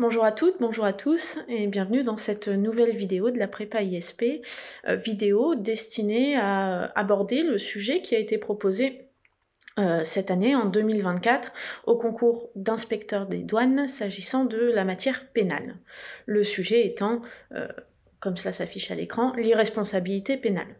Bonjour à toutes, bonjour à tous et bienvenue dans cette nouvelle vidéo de la prépa ISP, vidéo destinée à aborder le sujet qui a été proposé cette année, en 2024, au concours d'inspecteur des douanes s'agissant de la matière pénale. Le sujet étant, comme cela s'affiche à l'écran, l'irresponsabilité pénale.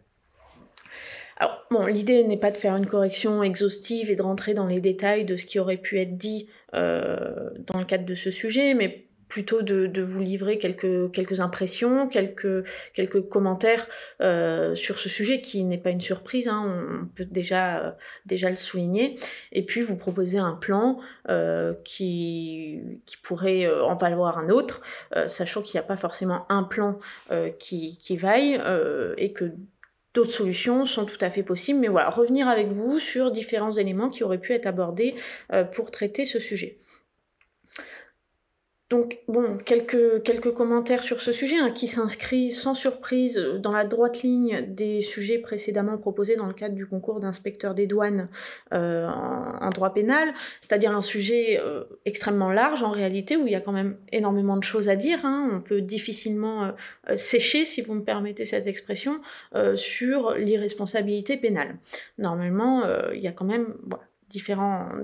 Alors, bon, l'idée n'est pas de faire une correction exhaustive et de rentrer dans les détails de ce qui aurait pu être dit dans le cadre de ce sujet, mais plutôt de vous livrer quelques impressions, quelques commentaires sur ce sujet qui n'est pas une surprise, hein, on peut déjà le souligner, et puis vous proposer un plan qui pourrait en valoir un autre, sachant qu'il n'y a pas forcément un plan qui vaille, et que d'autres solutions sont tout à fait possibles, mais voilà, revenir avec vous sur différents éléments qui auraient pu être abordés pour traiter ce sujet. Donc, bon, quelques commentaires sur ce sujet, qui s'inscrit sans surprise dans la droite ligne des sujets précédemment proposés dans le cadre du concours d'inspecteur des douanes en droit pénal, c'est-à-dire un sujet extrêmement large en réalité, où il y a quand même énormément de choses à dire, on peut difficilement sécher, si vous me permettez cette expression, sur l'irresponsabilité pénale. Normalement, il y a quand même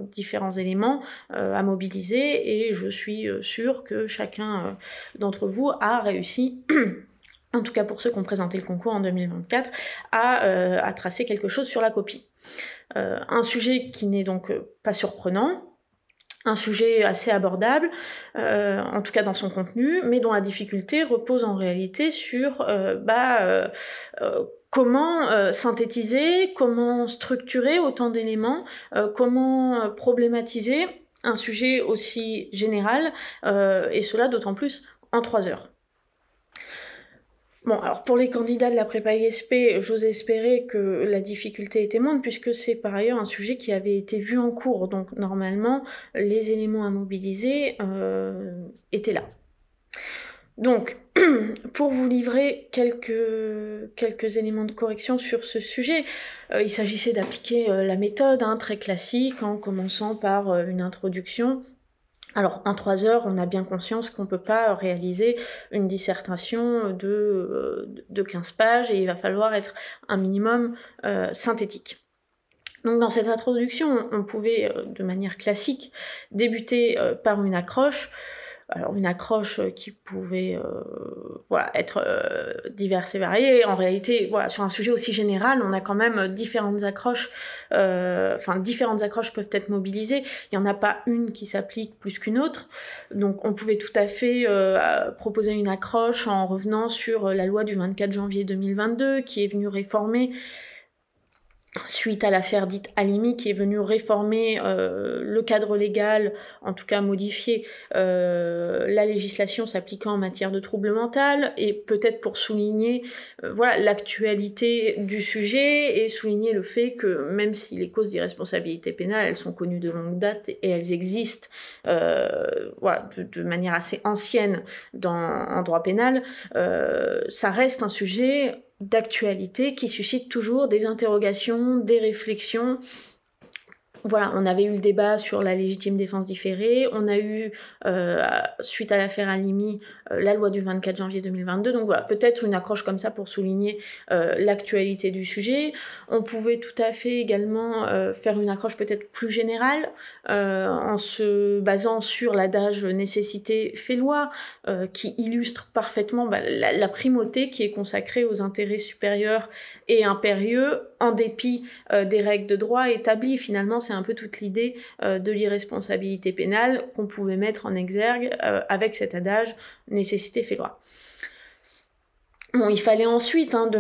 différents éléments à mobiliser, et je suis sûre que chacun d'entre vous a réussi, en tout cas pour ceux qui ont présenté le concours en 2024, à tracer quelque chose sur la copie. Un sujet qui n'est donc pas surprenant, un sujet assez abordable, en tout cas dans son contenu, mais dont la difficulté repose en réalité sur comment synthétiser, comment structurer autant d'éléments, comment problématiser un sujet aussi général, et cela d'autant plus en 3 heures. Bon, alors pour les candidats de la prépa ISP, j'ose espérer que la difficulté était moindre, puisque c'est par ailleurs un sujet qui avait été vu en cours, donc normalement les éléments à mobiliser étaient là. Donc, pour vous livrer quelques éléments de correction sur ce sujet, il s'agissait d'appliquer la méthode très classique, en commençant par une introduction. Alors, en 3 heures, on a bien conscience qu'on ne peut pas réaliser une dissertation de 15 pages, et il va falloir être un minimum synthétique. Donc dans cette introduction, on pouvait, de manière classique, débuter par une accroche. Alors une accroche qui pouvait être diverse et variée. En réalité, sur un sujet aussi général, on a quand même différentes accroches. Différentes accroches peuvent être mobilisées. Il n'y en a pas une qui s'applique plus qu'une autre. Donc on pouvait tout à fait proposer une accroche en revenant sur la loi du 24 janvier 2022 qui est venue réformer, suite à l'affaire dite Halimi, qui est venue réformer le cadre légal, en tout cas modifier la législation s'appliquant en matière de troubles mentaux, et peut-être pour souligner l'actualité du sujet, et souligner le fait que même si les causes d'irresponsabilité pénale, elles sont connues de longue date et elles existent de manière assez ancienne en droit pénal, ça reste un sujet d'actualité qui suscite toujours des interrogations, des réflexions. Voilà, on avait eu le débat sur la légitime défense différée, on a eu, suite à l'affaire Halimi, la loi du 24 janvier 2022, donc voilà, peut-être une accroche comme ça pour souligner l'actualité du sujet. On pouvait tout à fait également faire une accroche peut-être plus générale, en se basant sur l'adage « nécessité fait loi », qui illustre parfaitement la primauté qui est consacrée aux intérêts supérieurs et impérieux, en dépit des règles de droit établies. Finalement, c'est un peu toute l'idée de l'irresponsabilité pénale qu'on pouvait mettre en exergue avec cet adage « nécessité fait loi ». Bon, il fallait ensuite, de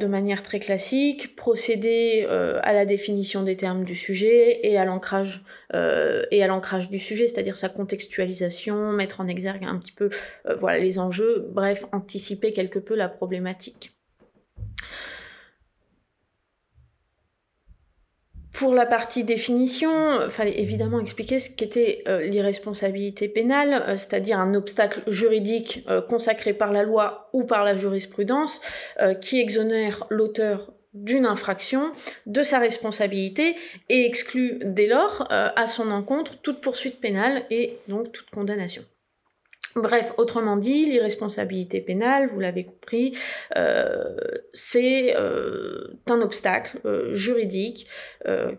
manière très classique, procéder à la définition des termes du sujet et à l'ancrage du sujet, c'est-à-dire sa contextualisation, mettre en exergue un petit peu les enjeux, bref, anticiper quelque peu la problématique. Pour la partie définition, il fallait évidemment expliquer ce qu'était l'irresponsabilité pénale, c'est-à-dire un obstacle juridique consacré par la loi ou par la jurisprudence qui exonère l'auteur d'une infraction de sa responsabilité et exclut dès lors à son encontre toute poursuite pénale et donc toute condamnation. Bref, autrement dit, l'irresponsabilité pénale, vous l'avez compris, c'est un obstacle juridique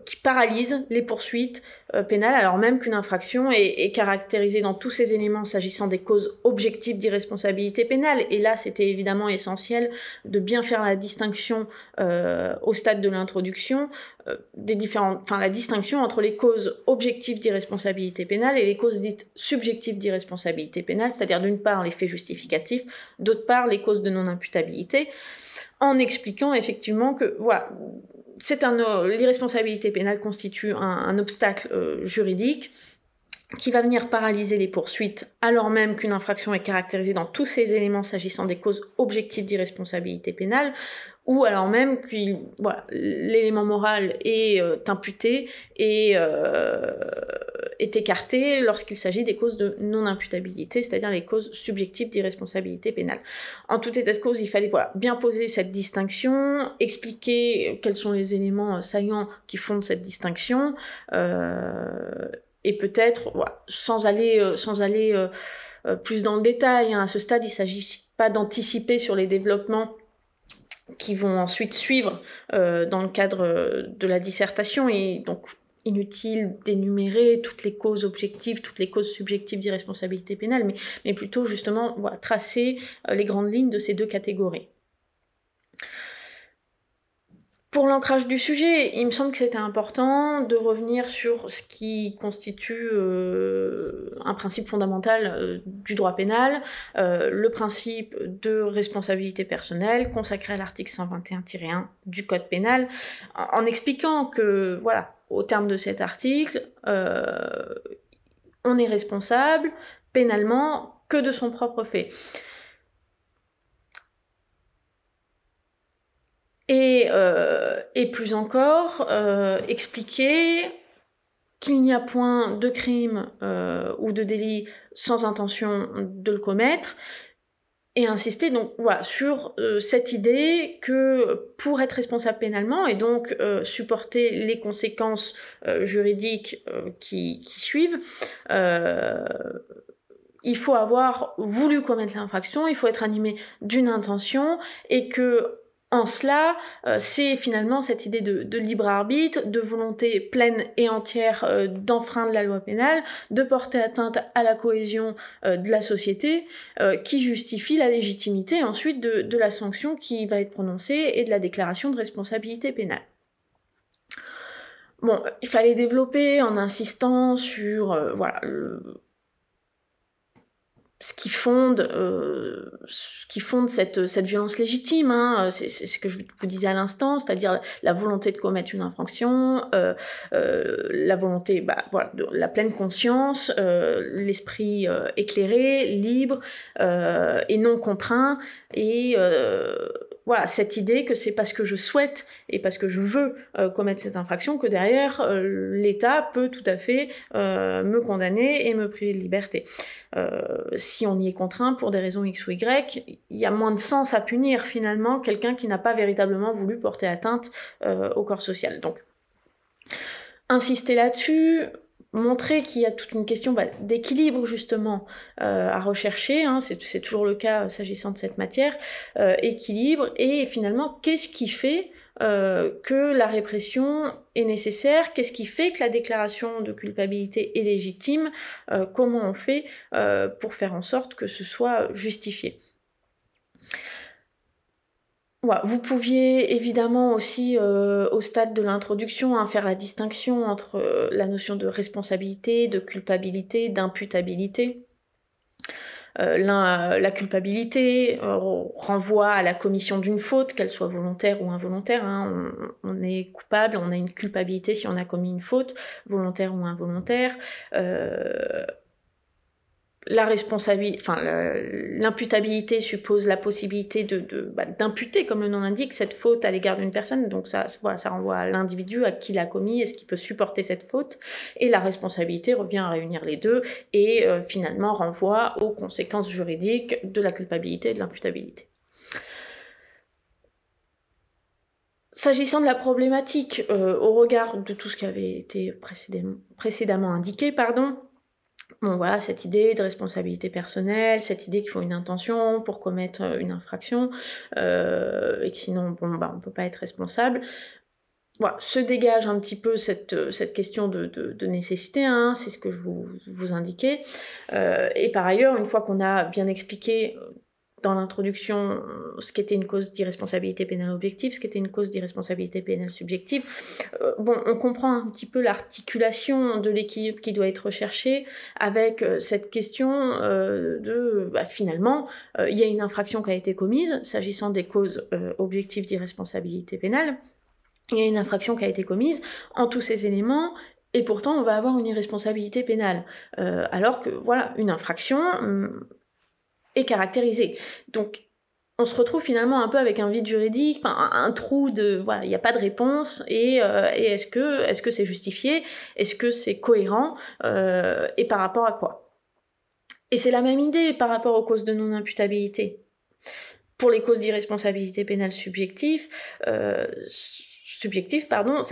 qui paralyse les poursuites pénales, alors même qu'une infraction est caractérisée dans tous ses éléments s'agissant des causes objectives d'irresponsabilité pénale. Et là, c'était évidemment essentiel de bien faire la distinction au stade de l'introduction la distinction entre les causes objectives d'irresponsabilité pénale et les causes dites subjectives d'irresponsabilité pénale, c'est-à-dire d'une part les faits justificatifs, d'autre part les causes de non-imputabilité, en expliquant effectivement que voilà, l'irresponsabilité pénale constitue un obstacle juridique qui va venir paralyser les poursuites alors même qu'une infraction est caractérisée dans tous ses éléments s'agissant des causes objectives d'irresponsabilité pénale, ou alors même que l'élément moral est imputé et est écarté lorsqu'il s'agit des causes de non-imputabilité, c'est-à-dire les causes subjectives d'irresponsabilité pénale. En tout état de cause, il fallait bien poser cette distinction, expliquer quels sont les éléments saillants qui fondent cette distinction, et peut-être, sans aller plus dans le détail, à ce stade, il ne s'agit pas d'anticiper sur les développements qui vont ensuite suivre dans le cadre de la dissertation, et donc inutile d'énumérer toutes les causes objectives, toutes les causes subjectives d'irresponsabilité pénale, mais plutôt justement tracer les grandes lignes de ces deux catégories. Pour l'ancrage du sujet, il me semble que c'était important de revenir sur ce qui constitue un principe fondamental du droit pénal, le principe de responsabilité personnelle consacré à l'article 121-1 du Code pénal, en expliquant que, au terme de cet article, on est responsable pénalement que de son propre fait. Et plus encore, expliquer qu'il n'y a point de crime ou de délit sans intention de le commettre, et insister donc sur cette idée que pour être responsable pénalement et donc supporter les conséquences juridiques qui suivent, il faut avoir voulu commettre l'infraction, il faut être animé d'une intention, et que en cela, c'est finalement cette idée de libre arbitre, de volonté pleine et entière d'enfreindre la loi pénale, de porter atteinte à la cohésion de la société, qui justifie la légitimité ensuite de la sanction qui va être prononcée et de la déclaration de responsabilité pénale. Bon, il fallait développer en insistant sur ce qui fonde cette violence légitime, c'est ce que je vous disais à l'instant, c'est-à-dire la volonté de commettre une infraction, la volonté, de la pleine conscience, l'esprit éclairé, libre et non contraint, et cette idée que c'est parce que je souhaite et parce que je veux commettre cette infraction que derrière l'État peut tout à fait me condamner et me priver de liberté. Si on y est contraint pour des raisons X ou Y, il y a moins de sens à punir finalement quelqu'un qui n'a pas véritablement voulu porter atteinte au corps social. Donc, insister là-dessus, montrer qu'il y a toute une question d'équilibre justement à rechercher, c'est toujours le cas s'agissant de cette matière, équilibre, et finalement qu'est-ce qui fait que la répression est nécessaire, qu'est-ce qui fait que la déclaration de culpabilité est légitime, comment on fait pour faire en sorte que ce soit justifié. Vous pouviez évidemment aussi, au stade de l'introduction, faire la distinction entre la notion de responsabilité, de culpabilité, d'imputabilité. La culpabilité renvoie à la commission d'une faute, qu'elle soit volontaire ou involontaire. On est coupable, on a une culpabilité si on a commis une faute, volontaire ou involontaire. L'imputabilité suppose la possibilité d'imputer, comme le nom l'indique, cette faute à l'égard d'une personne, donc ça renvoie à l'individu à qui l'a commis, est-ce qu'il peut supporter cette faute, et la responsabilité revient à réunir les deux, et finalement renvoie aux conséquences juridiques de la culpabilité et de l'imputabilité. S'agissant de la problématique, au regard de tout ce qui avait été précédemment indiqué, Bon voilà, cette idée de responsabilité personnelle, cette idée qu'il faut une intention pour commettre une infraction, et que sinon, bon, bah, on peut pas être responsable. Voilà, se dégage un petit peu cette question de nécessité, hein, c'est ce que je vous indiquais. Et par ailleurs, une fois qu'on a bien expliqué dans l'introduction ce qu'était une cause d'irresponsabilité pénale objective, ce qu'était une cause d'irresponsabilité pénale subjective, bon, on comprend un petit peu l'articulation de l'équilibre qui doit être recherché avec cette question finalement, il y a une infraction qui a été commise, s'agissant des causes objectives d'irresponsabilité pénale, il y a une infraction qui a été commise en tous ces éléments, et pourtant on va avoir une irresponsabilité pénale. Alors que, voilà, une infraction est caractérisée. Donc, on se retrouve finalement un peu avec un vide juridique, un trou de... Voilà, il n'y a pas de réponse, et est-ce que c'est justifié? Est-ce que c'est cohérent? Et par rapport à quoi? Et c'est la même idée par rapport aux causes de non-imputabilité. Pour les causes d'irresponsabilité pénale subjective, ça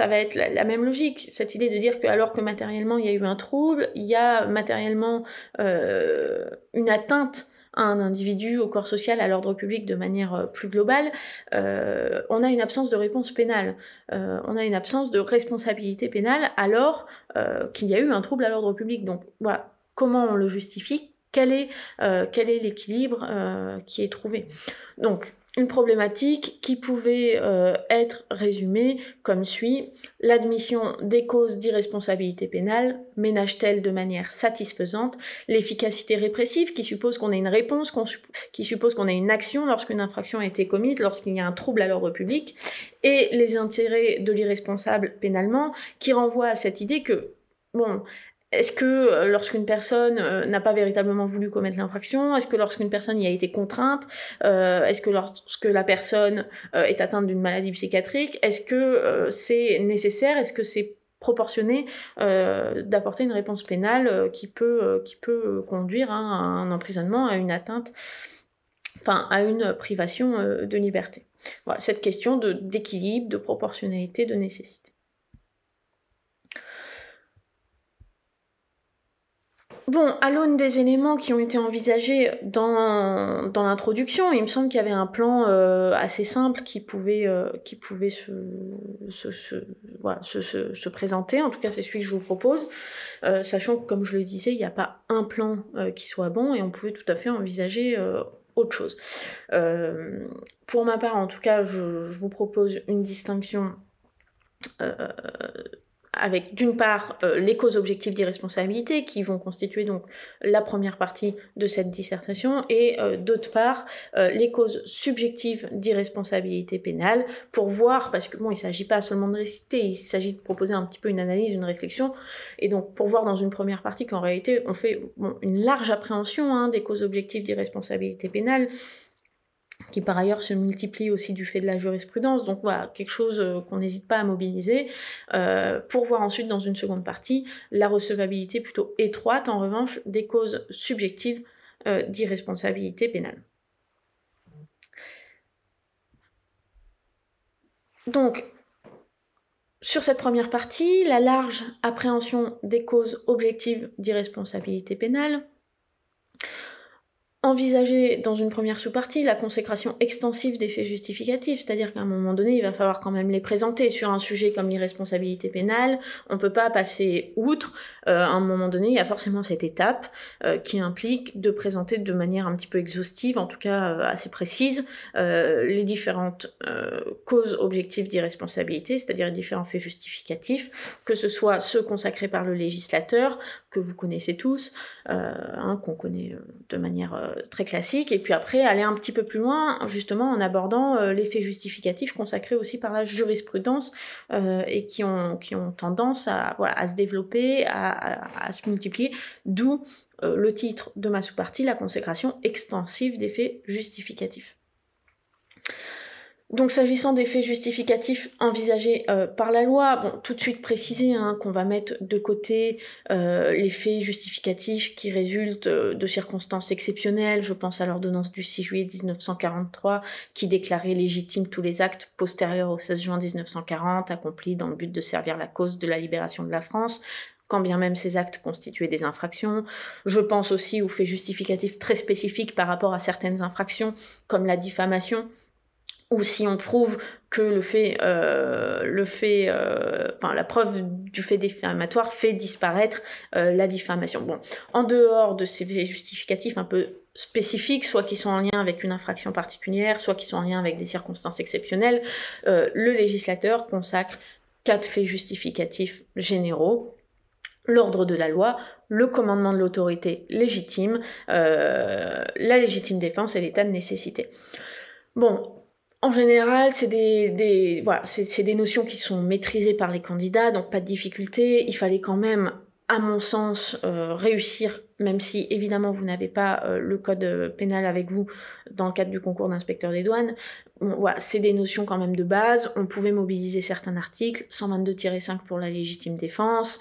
va être la même logique. Cette idée de dire que alors que matériellement il y a eu un trouble, il y a matériellement une atteinte à un individu, au corps social, à l'ordre public de manière plus globale, on a une absence de réponse pénale. On a une absence de responsabilité pénale alors qu'il y a eu un trouble à l'ordre public. Donc voilà, comment on le justifie? Quel est l'équilibre qui est trouvé? Donc, une problématique qui pouvait être résumée comme suit: l'admission des causes d'irresponsabilité pénale ménage-t-elle de manière satisfaisante l'efficacité répressive, qui suppose qu'on ait une réponse, qui suppose qu'on ait une action lorsqu'une infraction a été commise, lorsqu'il y a un trouble à l'ordre public, et les intérêts de l'irresponsable pénalement, qui renvoient à cette idée que, bon, est-ce que lorsqu'une personne n'a pas véritablement voulu commettre l'infraction? Est-ce que lorsqu'une personne y a été contrainte? Est-ce que lorsque la personne est atteinte d'une maladie psychiatrique? Est-ce que c'est nécessaire? Est-ce que c'est proportionné d'apporter une réponse pénale qui peut conduire à un emprisonnement, à une atteinte, à une privation de liberté? Voilà, cette question d'équilibre, de proportionnalité, de nécessité. Bon, à l'aune des éléments qui ont été envisagés dans l'introduction, il me semble qu'il y avait un plan assez simple qui pouvait se présenter. En tout cas, c'est celui que je vous propose, sachant que, comme je le disais, il n'y a pas un plan qui soit bon, et on pouvait tout à fait envisager autre chose. Pour ma part, en tout cas, je vous propose une distinction avec d'une part les causes objectives d'irresponsabilité qui vont constituer donc la première partie de cette dissertation, et d'autre part les causes subjectives d'irresponsabilité pénale, pour voir, parce que bon, il ne s'agit pas seulement de réciter, il s'agit de proposer un petit peu une analyse, une réflexion, et donc pour voir dans une première partie qu'en réalité on fait une large appréhension des causes objectives d'irresponsabilité pénale, qui par ailleurs se multiplie aussi du fait de la jurisprudence, donc voilà, quelque chose qu'on n'hésite pas à mobiliser, pour voir ensuite dans une seconde partie la recevabilité plutôt étroite, en revanche, des causes subjectives d'irresponsabilité pénale. Donc, sur cette première partie, la large appréhension des causes objectives d'irresponsabilité pénale, envisager dans une première sous-partie la consécration extensive des faits justificatifs, c'est-à-dire qu'à un moment donné, il va falloir quand même les présenter. Sur un sujet comme l'irresponsabilité pénale, on ne peut pas passer outre. À un moment donné, il y a forcément cette étape qui implique de présenter de manière un petit peu exhaustive, en tout cas assez précise, les différentes causes objectives d'irresponsabilité, c'est-à-dire les différents faits justificatifs, que ce soit ceux consacrés par le législateur, que vous connaissez tous, qu'on connaît de manière très classique, et puis après aller un petit peu plus loin, justement en abordant les faits justificatifs consacrés aussi par la jurisprudence et qui ont tendance à se développer, à se multiplier, d'où le titre de ma sous-partie, la consécration extensive des faits justificatifs. Donc s'agissant des faits justificatifs envisagés par la loi, bon, tout de suite préciser qu'on va mettre de côté les faits justificatifs qui résultent de circonstances exceptionnelles. Je pense à l'ordonnance du 6 juillet 1943 qui déclarait légitimes tous les actes postérieurs au 16 juin 1940 accomplis dans le but de servir la cause de la libération de la France, quand bien même ces actes constituaient des infractions. Je pense aussi aux faits justificatifs très spécifiques par rapport à certaines infractions, comme la diffamation, ou si on prouve que la preuve du fait diffamatoire fait disparaître la diffamation. Bon, en dehors de ces faits justificatifs un peu spécifiques, soit qui sont en lien avec une infraction particulière, soit qui sont en lien avec des circonstances exceptionnelles, le législateur consacre 4 faits justificatifs généraux: l'ordre de la loi, le commandement de l'autorité légitime, la légitime défense et l'état de nécessité. Bon, en général, c'est des notions qui sont maîtrisées par les candidats, donc pas de difficulté. Il fallait quand même, à mon sens, réussir, même si évidemment vous n'avez pas le code pénal avec vous dans le cadre du concours d'inspecteur des douanes. Bon, voilà, c'est des notions quand même de base. On pouvait mobiliser certains articles, 122-5 pour la légitime défense.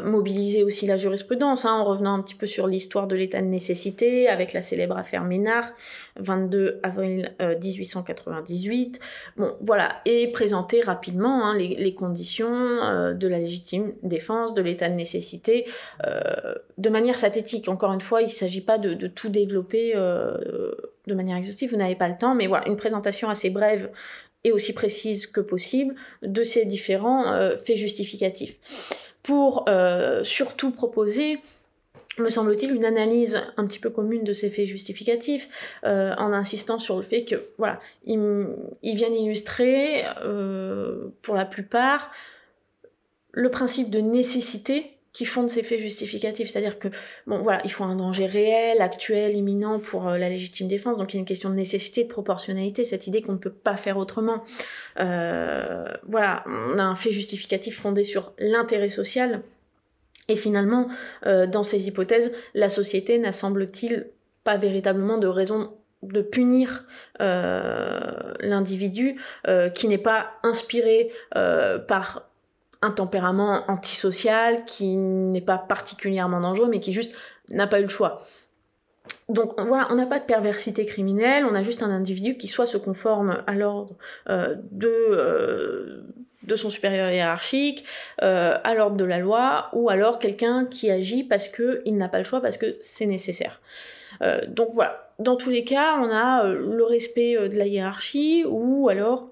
Mobiliser aussi la jurisprudence, en revenant un petit peu sur l'histoire de l'état de nécessité, avec la célèbre affaire Ménard, 22 avril 1898. Bon, voilà, et présenter rapidement les conditions de la légitime défense, de l'état de nécessité, de manière synthétique. Encore une fois, il ne s'agit pas de tout développer de manière exhaustive, vous n'avez pas le temps, mais voilà, une présentation assez brève et aussi précise que possible de ces différents faits justificatifs. Pour surtout proposer, me semble-t-il, une analyse un petit peu commune de ces faits justificatifs, en insistant sur le fait que, voilà, ils viennent illustrer, pour la plupart, le principe de nécessité qui fonde ces faits justificatifs, c'est-à-dire que, bon, voilà, il faut un danger réel, actuel, imminent pour la légitime défense, donc il y a une question de nécessité, de proportionnalité, cette idée qu'on ne peut pas faire autrement. Voilà, on a un fait justificatif fondé sur l'intérêt social, et finalement, dans ces hypothèses, la société n'a, semble-t-il, pas véritablement de raison de punir l'individu qui n'est pas inspiré par un tempérament antisocial, qui n'est pas particulièrement dangereux, mais qui juste n'a pas eu le choix. Donc voilà, on n'a pas de perversité criminelle, on a juste un individu qui soit se conforme à l'ordre de son supérieur hiérarchique, à l'ordre de la loi, ou alors quelqu'un qui agit parce qu'il n'a pas le choix, parce que c'est nécessaire. Donc voilà, dans tous les cas, on a le respect de la hiérarchie, ou alors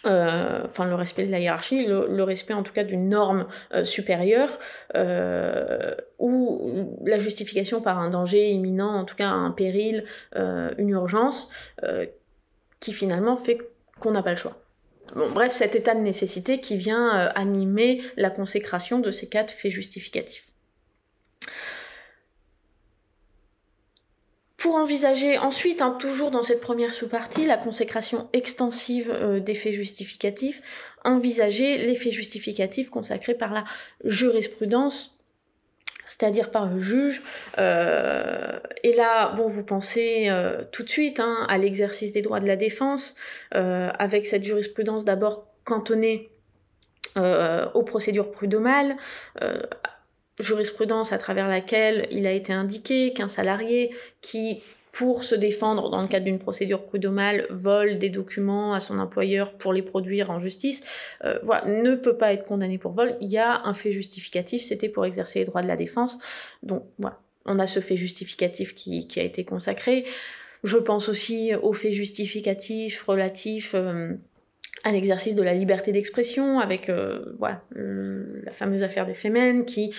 le respect de la hiérarchie, le respect en tout cas d'une norme supérieure, ou la justification par un danger imminent, en tout cas un péril, une urgence, qui finalement fait qu'on n'a pas le choix. Bon, bref, cet état de nécessité qui vient animer la consécration de ces 4 faits justificatifs. Pour envisager ensuite, toujours dans cette première sous-partie, la consécration extensive des faits justificatifs, envisager les faits justificatifs consacrés par la jurisprudence, c'est-à-dire par le juge. Et là, bon, vous pensez tout de suite à l'exercice des droits de la défense, avec cette jurisprudence d'abord cantonnée aux procédures prud'homales, jurisprudence à travers laquelle il a été indiqué qu'un salarié qui, pour se défendre dans le cadre d'une procédure prud'homale, vole des documents à son employeur pour les produire en justice, ne peut pas être condamné pour vol. Il y a un fait justificatif, c'était pour exercer les droits de la défense. Donc voilà, on a ce fait justificatif qui a été consacré. Je pense aussi aux faits justificatifs relatifs à l'exercice de la liberté d'expression, avec la fameuse affaire des Femen, qui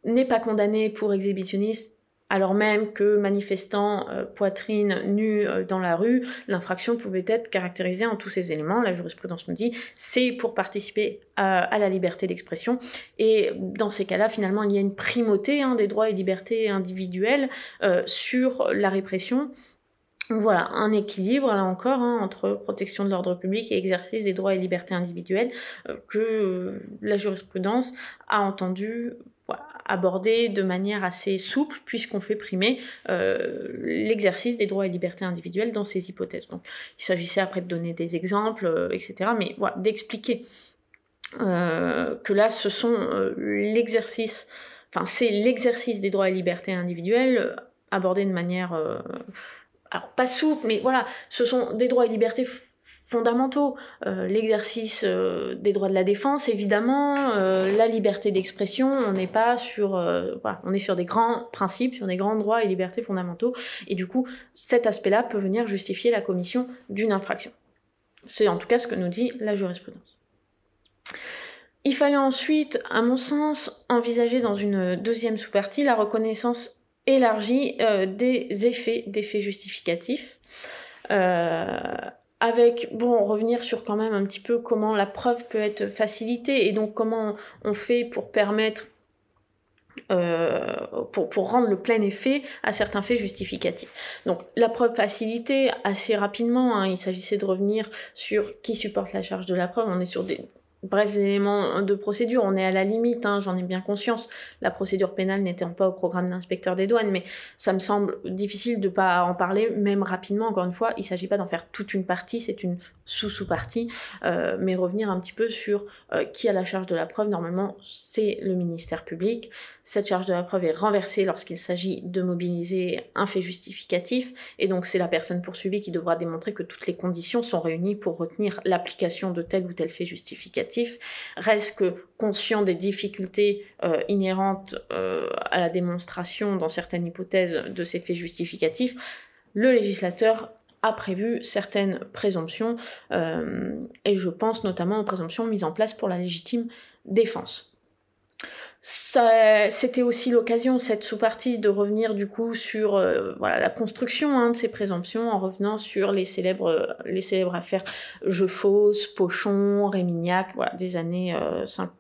n'est pas condamné pour exhibitionnisme, alors même que manifestant poitrine nue dans la rue, l'infraction pouvait être caractérisée en tous ces éléments. La jurisprudence nous dit c'est pour participer à la liberté d'expression, et dans ces cas-là, finalement, il y a une primauté des droits et libertés individuelles sur la répression. Voilà, un équilibre, là encore, entre protection de l'ordre public et exercice des droits et libertés individuelles que la jurisprudence a entendu aborder de manière assez souple, puisqu'on fait primer l'exercice des droits et libertés individuelles dans ces hypothèses. Donc, il s'agissait après de donner des exemples, etc., mais voilà, d'expliquer que là, ce sont c'est l'exercice des droits et libertés individuelles abordé de manière... alors pas souple, mais voilà, ce sont des droits et libertés fondamentaux, l'exercice des droits de la défense, évidemment, la liberté d'expression, on n'est pas sur... voilà, on est sur des grands principes, sur des grands droits et libertés fondamentaux, et du coup, cet aspect-là peut venir justifier la commission d'une infraction. C'est en tout cas ce que nous dit la jurisprudence. Il fallait ensuite, à mon sens, envisager dans une deuxième sous-partie la reconnaissance élargie des effets justificatifs, avec, bon, revenir sur quand même un petit peu comment la preuve peut être facilitée, et donc comment on fait pour permettre, pour rendre le plein effet à certains faits justificatifs. Donc la preuve facilitée, assez rapidement, il s'agissait de revenir sur qui supporte la charge de la preuve, on est sur des brefs éléments de procédure, on est à la limite, j'en ai bien conscience, la procédure pénale n'étant pas au programme d'inspecteur des douanes, mais ça me semble difficile de ne pas en parler, même rapidement, encore une fois, il ne s'agit pas d'en faire toute une partie, c'est une sous-partie, mais revenir un petit peu sur qui a la charge de la preuve. Normalement, c'est le ministère public. Cette charge de la preuve est renversée lorsqu'il s'agit de mobiliser un fait justificatif, et donc c'est la personne poursuivie qui devra démontrer que toutes les conditions sont réunies pour retenir l'application de tel ou tel fait justificatif. Reste que, conscient des difficultés inhérentes à la démonstration dans certaines hypothèses de ces faits justificatifs, le législateur a prévu certaines présomptions, et je pense notamment aux présomptions mises en place pour la légitime défense. C'était aussi l'occasion, cette sous-partie, de revenir du coup sur voilà, la construction de ces présomptions, en revenant sur les célèbres affaires Jeufosse, Pochon, Rémignac, voilà, des années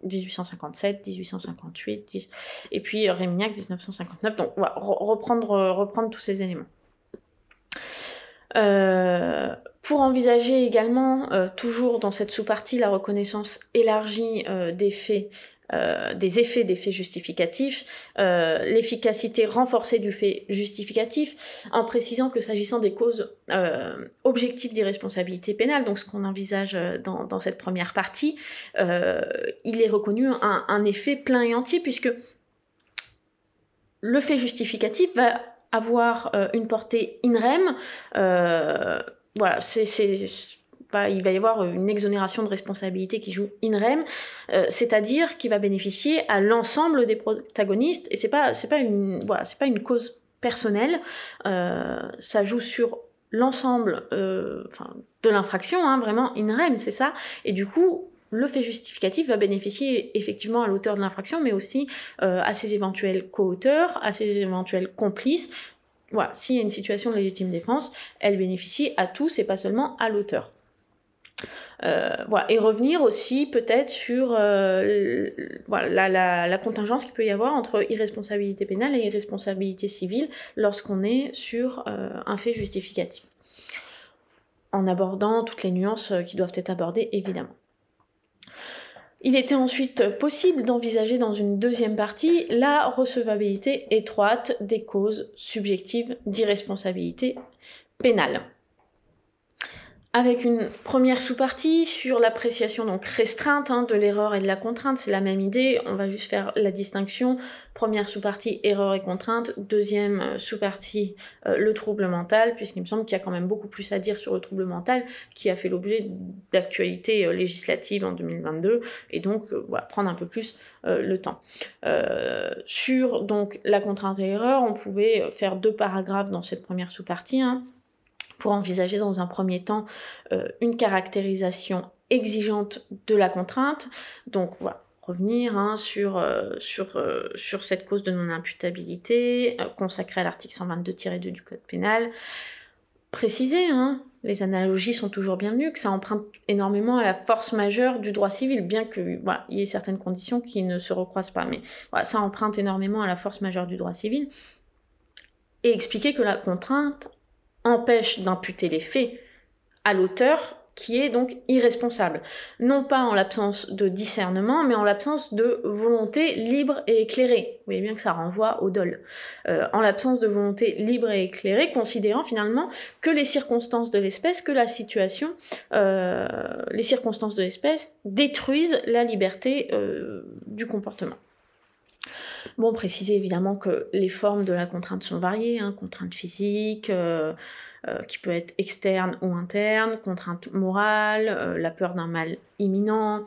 1857, 1858, et puis Rémignac 1959, donc voilà, reprendre tous ces éléments. Pour envisager également, toujours dans cette sous-partie, la reconnaissance élargie des effets des faits justificatifs, l'efficacité renforcée du fait justificatif, en précisant que s'agissant des causes objectives d'irresponsabilité pénale, donc ce qu'on envisage dans cette première partie, il est reconnu un effet plein et entier, puisque le fait justificatif va avoir une portée in rem, voilà, il va y avoir une exonération de responsabilité qui joue in rem, c'est-à-dire qui va bénéficier à l'ensemble des protagonistes, et c'est pas une cause personnelle, ça joue sur l'ensemble de l'infraction, vraiment in rem, c'est ça, et du coup le fait justificatif va bénéficier effectivement à l'auteur de l'infraction, mais aussi à ses éventuels co-auteurs, à ses éventuels complices. Voilà, s'il y a une situation de légitime défense, elle bénéficie à tous et pas seulement à l'auteur. Voilà. Et revenir aussi peut-être sur la contingence qu'il peut y avoir entre irresponsabilité pénale et irresponsabilité civile lorsqu'on est sur un fait justificatif, en abordant toutes les nuances qui doivent être abordées évidemment. Il était ensuite possible d'envisager dans une deuxième partie la recevabilité étroite des causes subjectives d'irresponsabilité pénale, avec une première sous-partie sur l'appréciation donc restreinte de l'erreur et de la contrainte. C'est la même idée, on va juste faire la distinction. Première sous-partie, erreur et contrainte. Deuxième sous-partie, le trouble mental, puisqu'il me semble qu'il y a quand même beaucoup plus à dire sur le trouble mental, qui a fait l'objet d'actualités législatives en 2022, et donc voilà, prendre un peu plus le temps. Sur donc la contrainte et l'erreur, on pouvait faire 2 paragraphes dans cette première sous-partie, pour envisager dans un premier temps une caractérisation exigeante de la contrainte. Donc voilà, revenir sur cette cause de non-imputabilité consacrée à l'article 122-2 du Code pénal. Préciser, les analogies sont toujours bienvenues, que ça emprunte énormément à la force majeure du droit civil, bien que voilà, il y ait certaines conditions qui ne se recroisent pas, mais voilà, ça emprunte énormément à la force majeure du droit civil. Et expliquer que la contrainte empêche d'imputer les faits à l'auteur, qui est donc irresponsable. Non pas en l'absence de discernement, mais en l'absence de volonté libre et éclairée. Vous voyez bien que ça renvoie au dol. En l'absence de volonté libre et éclairée, considérant finalement que les circonstances de l'espèce, que la situation, les circonstances de l'espèce détruisent la liberté du comportement. Bon, préciser évidemment que les formes de la contrainte sont variées, hein, contrainte physique, qui peut être externe ou interne, contrainte morale, la peur d'un mal imminent,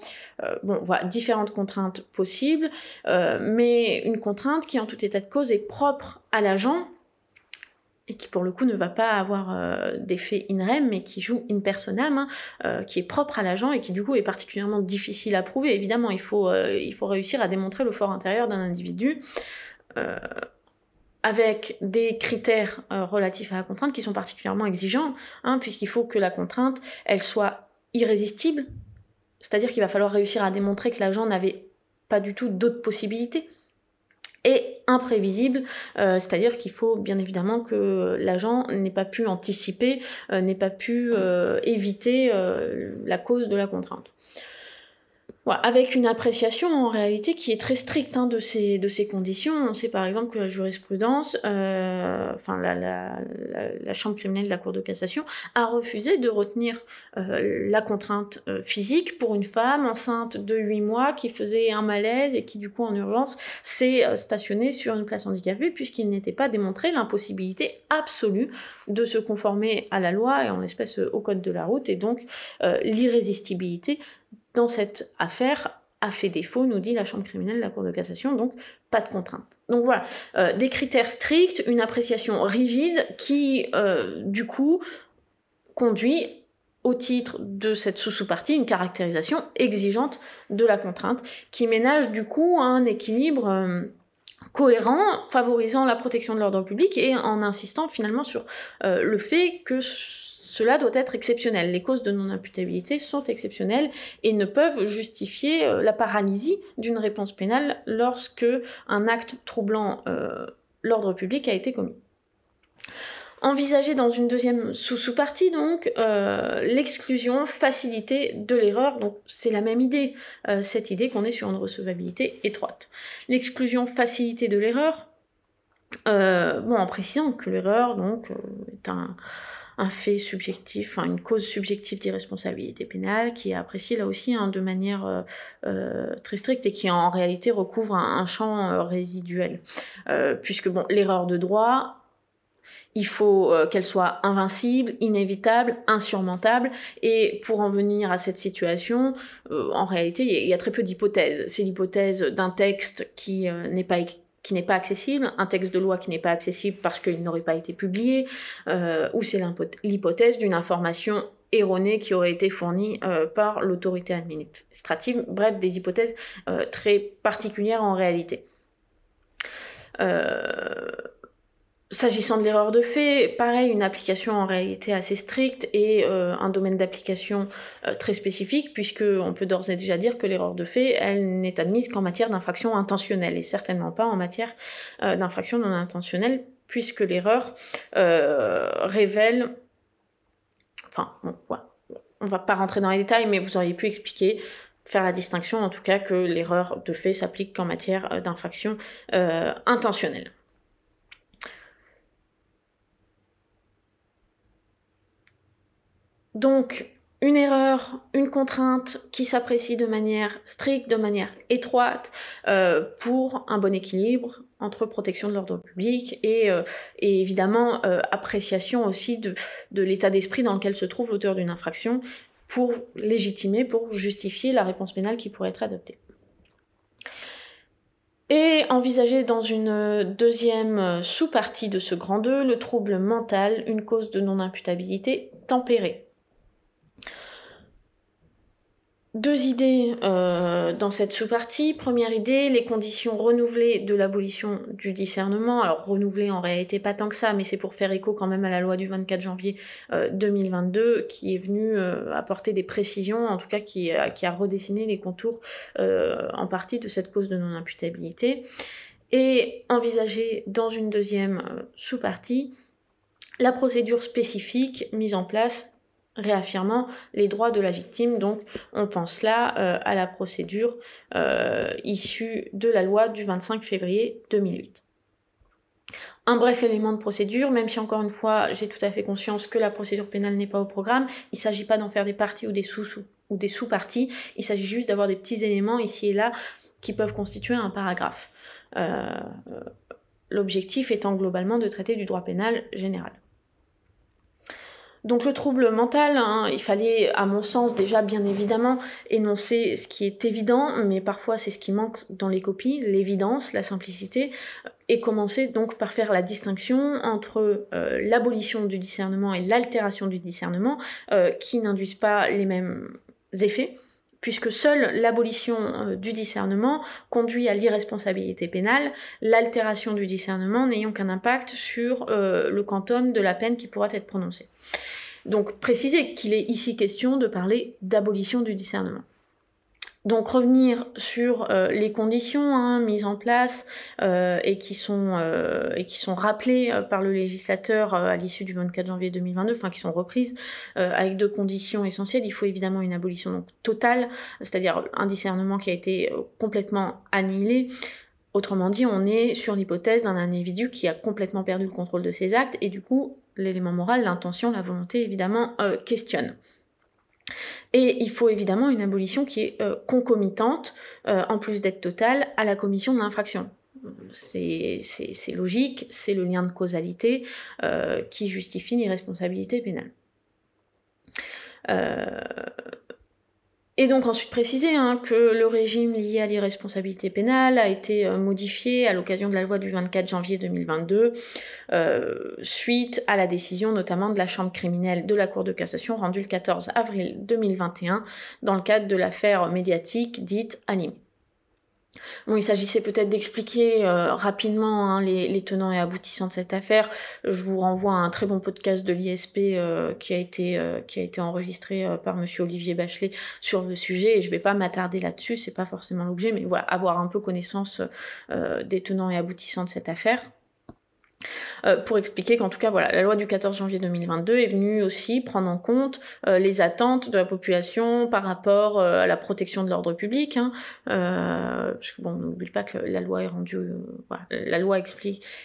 bon, voilà, différentes contraintes possibles, mais une contrainte qui, en tout état de cause, est propre à l'agent, et qui pour le coup ne va pas avoir d'effet in rem, mais qui joue in personam, hein, qui est propre à l'agent et qui du coup est particulièrement difficile à prouver. Évidemment, il faut réussir à démontrer le fort intérieur d'un individu, avec des critères relatifs à la contrainte qui sont particulièrement exigeants, hein, puisqu'il faut que la contrainte, elle soit irrésistible, c'est-à-dire qu'il va falloir réussir à démontrer que l'agent n'avait pas du tout d'autres possibilités, et imprévisible, c'est-à-dire qu'il faut bien évidemment que l'agent n'ait pas pu anticiper, n'ait pas pu éviter la cause de la contrainte. Voilà, avec une appréciation en réalité qui est très stricte, hein, de ces conditions. On sait par exemple que la jurisprudence, enfin la chambre criminelle de la Cour de cassation, a refusé de retenir la contrainte physique pour une femme enceinte de 8 mois qui faisait un malaise et qui du coup en urgence s'est stationnée sur une place handicapée, puisqu'il n'était pas démontré l'impossibilité absolue de se conformer à la loi et en l'espèce au code de la route, et donc l'irrésistibilité dans cette affaire a fait défaut, nous dit la chambre criminelle de la Cour de cassation, donc pas de contrainte. Donc voilà, des critères stricts, une appréciation rigide qui, du coup, conduit au titre de cette sous-partie une caractérisation exigeante de la contrainte, qui ménage du coup un équilibre cohérent, favorisant la protection de l'ordre public et en insistant finalement sur le fait que cela doit être exceptionnel. Les causes de non-imputabilité sont exceptionnelles et ne peuvent justifier la paralysie d'une réponse pénale lorsque un acte troublant l'ordre public a été commis. Envisager dans une deuxième sous-partie, donc, l'exclusion facilitée de l'erreur. Donc, c'est la même idée, cette idée qu'on est sur une recevabilité étroite. L'exclusion facilitée de l'erreur, bon, en précisant que l'erreur, donc, est un fait subjectif, enfin une cause subjective d'irresponsabilité pénale qui est appréciée là aussi, hein, de manière très stricte et qui en réalité recouvre un champ résiduel. Puisque bon, l'erreur de droit, il faut qu'elle soit invincible, inévitable, insurmontable, et pour en venir à cette situation, en réalité, il y a très peu d'hypothèses. C'est l'hypothèse d'un texte qui n'est pas accessible, un texte de loi qui n'est pas accessible parce qu'il n'aurait pas été publié, ou c'est l'hypothèse d'une information erronée qui aurait été fournie par l'autorité administrative, bref, des hypothèses très particulières en réalité. S'agissant de l'erreur de fait, pareil, une application en réalité assez stricte et un domaine d'application très spécifique, puisqu'on peut d'ores et déjà dire que l'erreur de fait, elle n'est admise qu'en matière d'infraction intentionnelle, et certainement pas en matière d'infraction non intentionnelle, puisque l'erreur révèle... Enfin, bon, voilà. On va pas rentrer dans les détails, mais vous auriez pu expliquer, faire la distinction en tout cas, que l'erreur de fait s'applique qu'en matière d'infraction intentionnelle. Donc, une erreur, une contrainte qui s'apprécie de manière stricte, de manière étroite, pour un bon équilibre entre protection de l'ordre public et évidemment appréciation aussi de l'état d'esprit dans lequel se trouve l'auteur d'une infraction pour légitimer, pour justifier la réponse pénale qui pourrait être adoptée. Et envisager dans une deuxième sous-partie de ce grand 2, le trouble mental, une cause de non-imputabilité tempérée. Deux idées dans cette sous-partie. Première idée, les conditions renouvelées de l'abolition du discernement. Alors renouvelées en réalité pas tant que ça, mais c'est pour faire écho quand même à la loi du 24 janvier 2022 qui est venue apporter des précisions, en tout cas qui a redessiné les contours en partie de cette cause de non-imputabilité. Et envisager dans une deuxième sous-partie la procédure spécifique mise en place réaffirmant les droits de la victime. Donc on pense là à la procédure issue de la loi du 25 février 2008. Un bref élément de procédure, même si encore une fois j'ai tout à fait conscience que la procédure pénale n'est pas au programme, il ne s'agit pas d'en faire des parties ou des sous-parties, il s'agit juste d'avoir des petits éléments ici et là qui peuvent constituer un paragraphe. l'objectif étant globalement de traiter du droit pénal général. Donc le trouble mental, hein, il fallait, à mon sens, déjà bien évidemment énoncer ce qui est évident, mais parfois c'est ce qui manque dans les copies, l'évidence, la simplicité, et commencer donc par faire la distinction entre l'abolition du discernement et l'altération du discernement, qui n'induisent pas les mêmes effets, puisque seule l'abolition du discernement conduit à l'irresponsabilité pénale, l'altération du discernement n'ayant qu'un impact sur le quantum de la peine qui pourra être prononcée. Donc préciser qu'il est ici question de parler d'abolition du discernement. Donc revenir sur les conditions mises en place et qui sont rappelées par le législateur à l'issue du 24 janvier 2022, enfin qui sont reprises avec 2 conditions essentielles. Il faut évidemment une abolition donc totale, c'est-à-dire un discernement qui a été complètement annihilé. Autrement dit, on est sur l'hypothèse d'un individu qui a complètement perdu le contrôle de ses actes et du coup, l'élément moral, l'intention, la volonté, évidemment, questionne. Et il faut évidemment une abolition qui est concomitante, en plus d'être totale, à la commission de l'infraction. C'est logique, c'est le lien de causalité qui justifie l'irresponsabilité pénale. Et donc ensuite préciser que le régime lié à l'irresponsabilité pénale a été modifié à l'occasion de la loi du 24 janvier 2022, suite à la décision notamment de la Chambre criminelle de la Cour de cassation rendue le 14 avril 2021 dans le cadre de l'affaire médiatique dite Halimi. Bon, il s'agissait peut-être d'expliquer rapidement les tenants et aboutissants de cette affaire. Je vous renvoie à un très bon podcast de l'ISP qui a été enregistré par monsieur Olivier Bachelet sur le sujet, et je vais pas m'attarder là-dessus, c'est pas forcément l'objet, mais voilà, avoir un peu connaissance des tenants et aboutissants de cette affaire. Pour expliquer qu'en tout cas, voilà, la loi du 14 janvier 2022 est venue aussi prendre en compte les attentes de la population par rapport à la protection de l'ordre public, parce que bon, n'oublie pas que la loi est rendue, voilà, la loi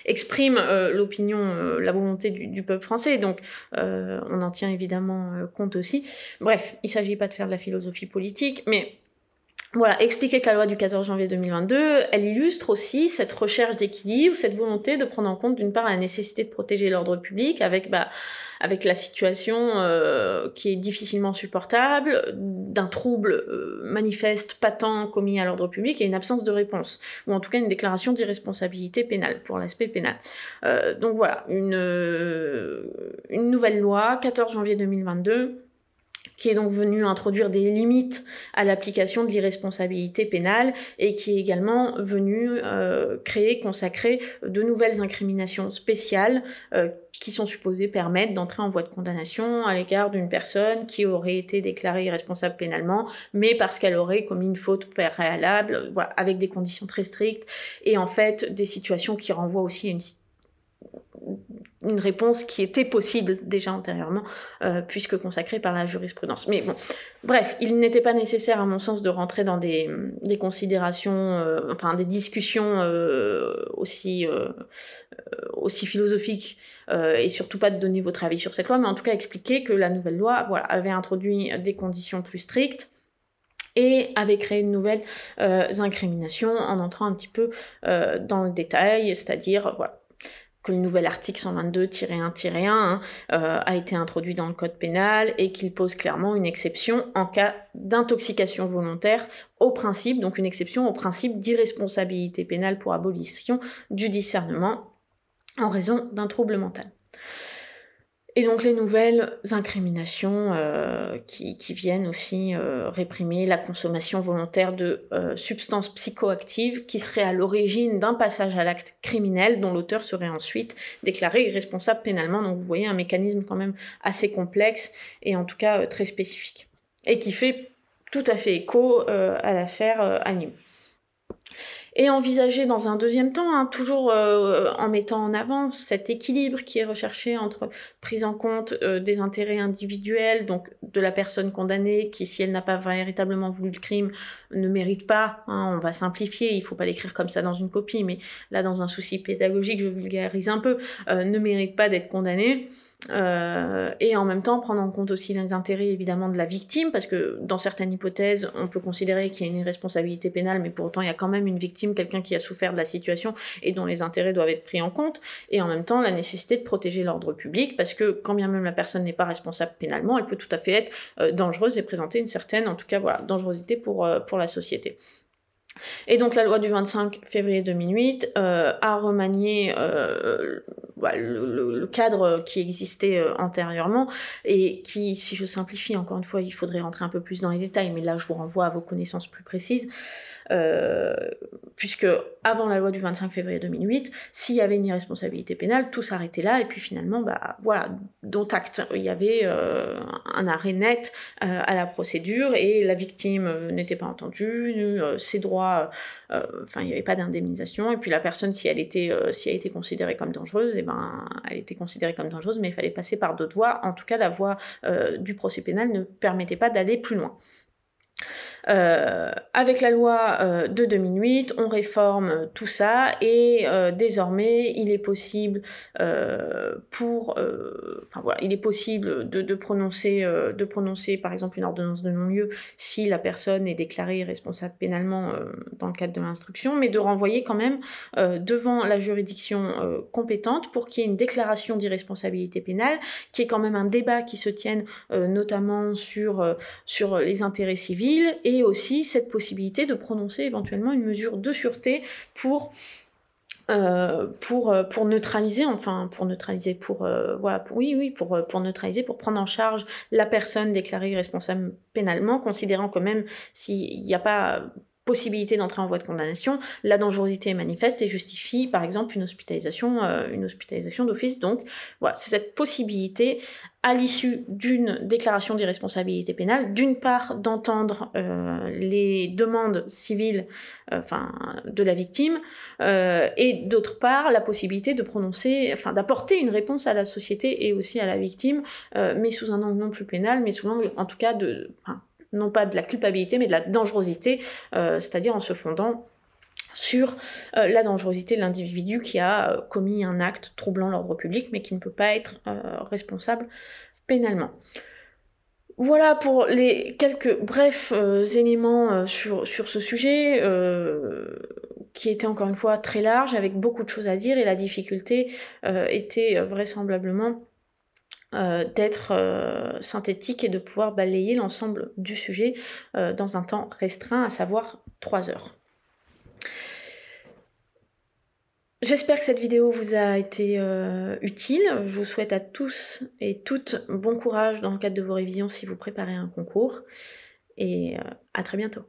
exprime l'opinion, la volonté du peuple français, donc on en tient évidemment compte aussi. Bref, il s'agit pas de faire de la philosophie politique, mais voilà, expliquer que la loi du 14 janvier 2022, elle illustre aussi cette recherche d'équilibre, cette volonté de prendre en compte d'une part la nécessité de protéger l'ordre public avec la situation qui est difficilement supportable, d'un trouble manifeste, patent, commis à l'ordre public et une absence de réponse, ou en tout cas une déclaration d'irresponsabilité pénale, pour l'aspect pénal. Donc voilà, une nouvelle loi, 14 janvier 2022, qui est donc venu introduire des limites à l'application de l'irresponsabilité pénale et qui est également venu consacrer de nouvelles incriminations spéciales qui sont supposées permettre d'entrer en voie de condamnation à l'égard d'une personne qui aurait été déclarée irresponsable pénalement, mais parce qu'elle aurait commis une faute préalable, voilà, avec des conditions très strictes, et en fait des situations qui renvoient aussi à une réponse qui était possible déjà antérieurement, puisque consacrée par la jurisprudence. Mais bon, bref, il n'était pas nécessaire, à mon sens, de rentrer dans des considérations, des discussions aussi philosophiques, et surtout pas de donner votre avis sur cette loi, mais en tout cas expliquer que la nouvelle loi, voilà, avait introduit des conditions plus strictes, et avait créé de nouvelles incriminations en entrant un petit peu dans le détail, c'est-à-dire, voilà, que le nouvel article 122-1-1 a été introduit dans le code pénal et qu'il pose clairement une exception en cas d'intoxication volontaire au principe, donc une exception au principe d'irresponsabilité pénale pour abolition du discernement en raison d'un trouble mental. Et donc les nouvelles incriminations qui viennent aussi réprimer la consommation volontaire de substances psychoactives qui seraient à l'origine d'un passage à l'acte criminel dont l'auteur serait ensuite déclaré irresponsable pénalement. Donc vous voyez un mécanisme quand même assez complexe et en tout cas très spécifique. Et qui fait tout à fait écho à l'affaire Halimi. Et envisager dans un deuxième temps, toujours en mettant en avant cet équilibre qui est recherché entre prise en compte des intérêts individuels, donc de la personne condamnée qui, si elle n'a pas véritablement voulu le crime, ne mérite pas, on va simplifier, il ne faut pas l'écrire comme ça dans une copie, mais là dans un souci pédagogique, je vulgarise un peu, ne mérite pas d'être condamnée. Et en même temps prendre en compte aussi les intérêts évidemment de la victime, parce que dans certaines hypothèses on peut considérer qu'il y a une irresponsabilité pénale, mais pour autant il y a quand même même une victime, quelqu'un qui a souffert de la situation et dont les intérêts doivent être pris en compte, et en même temps la nécessité de protéger l'ordre public, parce que quand bien même la personne n'est pas responsable pénalement, elle peut tout à fait être dangereuse et présenter une certaine, en tout cas voilà, dangerosité pour la société. Et donc la loi du 25 février 2008 a remanié le cadre qui existait antérieurement, et qui, si je simplifie, encore une fois, il faudrait rentrer un peu plus dans les détails, mais là je vous renvoie à vos connaissances plus précises, puisque avant la loi du 25 février 2008, s'il y avait une irresponsabilité pénale, tout s'arrêtait là, et puis finalement, bah voilà, dont acte. Il y avait un arrêt net à la procédure, et la victime n'était pas entendue, ses droits, enfin il n'y avait pas d'indemnisation, et puis la personne, si elle était considérée comme dangereuse, et ben elle était considérée comme dangereuse, mais il fallait passer par d'autres voies. En tout cas, la voie du procès pénal ne permettait pas d'aller plus loin. Avec la loi de 2008, on réforme tout ça, et désormais il est possible il est possible de prononcer par exemple une ordonnance de non-lieu si la personne est déclarée responsable pénalement dans le cadre de l'instruction, mais de renvoyer quand même devant la juridiction compétente pour qu'il y ait une déclaration d'irresponsabilité pénale, qui est quand même un débat qui se tienne notamment sur les intérêts civils, et aussi cette possibilité de prononcer éventuellement une mesure de sûreté pour neutraliser, pour neutraliser, pour prendre en charge la personne déclarée responsable pénalement, considérant que même s'il n'y a pas possibilité d'entrer en voie de condamnation, la dangerosité est manifeste et justifie par exemple une hospitalisation d'office. Donc voilà, c'est cette possibilité à l'issue d'une déclaration d'irresponsabilité pénale, d'une part d'entendre les demandes civiles de la victime, et d'autre part la possibilité de d'apporter une réponse à la société et aussi à la victime, mais sous un angle non plus pénal, mais sous l'angle en tout cas non pas de la culpabilité, mais de la dangerosité, c'est-à-dire en se fondant sur la dangerosité de l'individu qui a commis un acte troublant l'ordre public, mais qui ne peut pas être responsable pénalement. Voilà pour les quelques brefs éléments sur ce sujet, qui était encore une fois très large, avec beaucoup de choses à dire, et la difficulté était vraisemblablement d'être synthétique et de pouvoir balayer l'ensemble du sujet dans un temps restreint, à savoir 3 heures. J'espère que cette vidéo vous a été utile. Je vous souhaite à tous et toutes bon courage dans le cadre de vos révisions si vous préparez un concours, et à très bientôt.